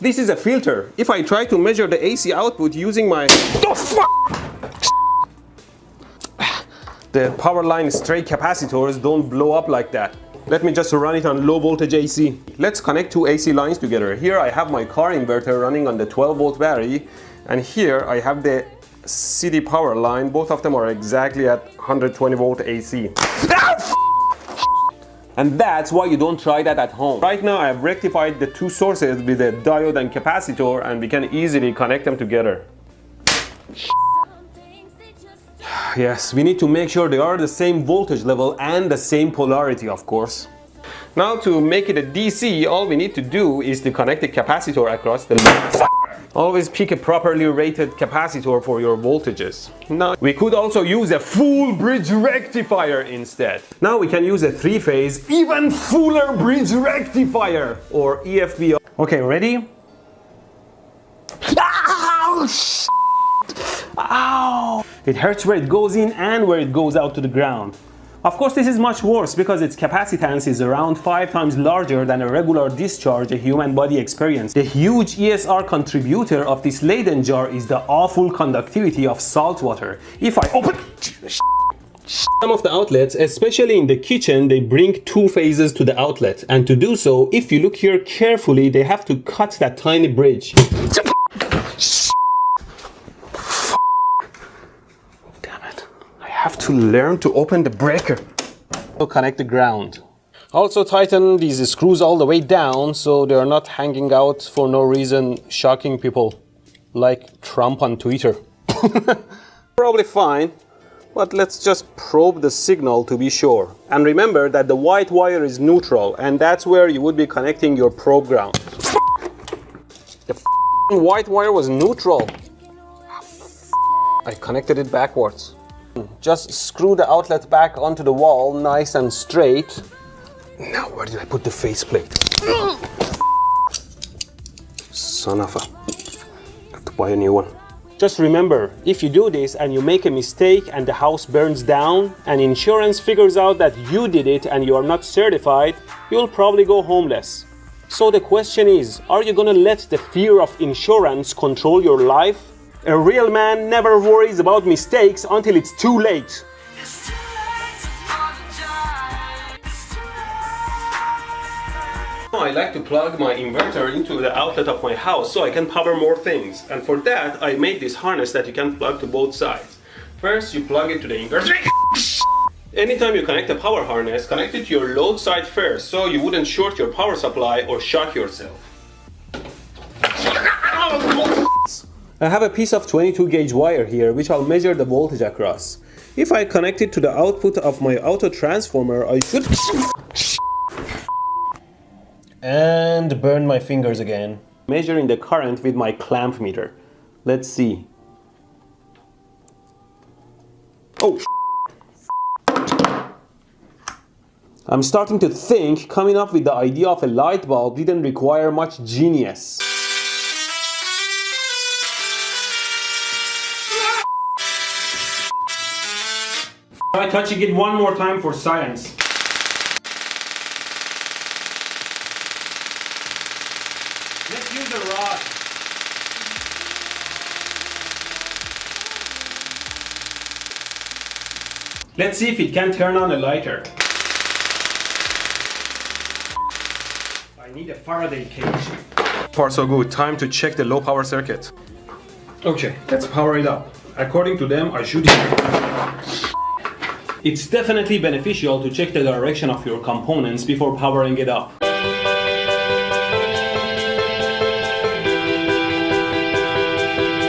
this is a filter. If I try to measure the AC output using my... The power line stray capacitors don't blow up like that. Let me just run it on low voltage AC. Let's connect two AC lines together. Here I have my car inverter running on the 12 volt battery, and here I have the CD power line. Both of them are exactly at 120 volt AC. And that's why you don't try that at home. Right now I have rectified the two sources with a diode and capacitor, and we can easily connect them together. Yes, we need to make sure they are the same voltage level and the same polarity, of course. Now to make it a DC, all we need to do is to connect the capacitor across the line. Always pick a properly rated capacitor for your voltages. Now we could also use a full bridge rectifier instead. Now we can use a three-phase, even fuller bridge rectifier, or EFB. Okay, ready? Ow! It hurts where it goes in and where it goes out to the ground. Of course, this is much worse because its capacitance is around 5 times larger than a regular discharge a human body experiences. The huge ESR contributor of this Leyden jar is the awful conductivity of salt water. If I open some of the outlets, especially in the kitchen, they bring two phases to the outlet, and to do so, if you look here carefully, they have to cut that tiny bridge. Have to learn to open the breaker. Connect the ground. Also tighten these screws all the way down so they are not hanging out for no reason, shocking people like Trump on Twitter. Probably fine, but let's just probe the signal to be sure. And remember that the white wire is neutral, and that's where you would be connecting your probe ground. The white wire was neutral. I connected it backwards. Just screw the outlet back onto the wall, nice and straight. Now, where did I put the faceplate? Son of a... Have to buy a new one. Just remember, if you do this and you make a mistake and the house burns down and insurance figures out that you did it and you are not certified, you'll probably go homeless. So the question is, are you gonna let the fear of insurance control your life? A real man never worries about mistakes until it's too late. I like to plug my inverter into the outlet of my house so I can power more things. And for that, I made this harness that you can plug to both sides. First, you plug it to the inverter. Anytime you connect a power harness, connect it to your load side first so you wouldn't short your power supply or shock yourself. I have a piece of 22 gauge wire here which I'll measure the voltage across. If I connect it to the output of my auto transformer, I should... And burn my fingers again. Measuring the current with my clamp meter. Let's see. Oh, I'm starting to think coming up with the idea of a light bulb didn't require much genius. Try touching it one more time for science. Let's use a rod. Let's see if it can turn on a lighter. I need a Faraday cage. Far so good. Time to check the low power circuit. Okay, let's power it up. According to them, I should hear. It's definitely beneficial to check the direction of your components before powering it up.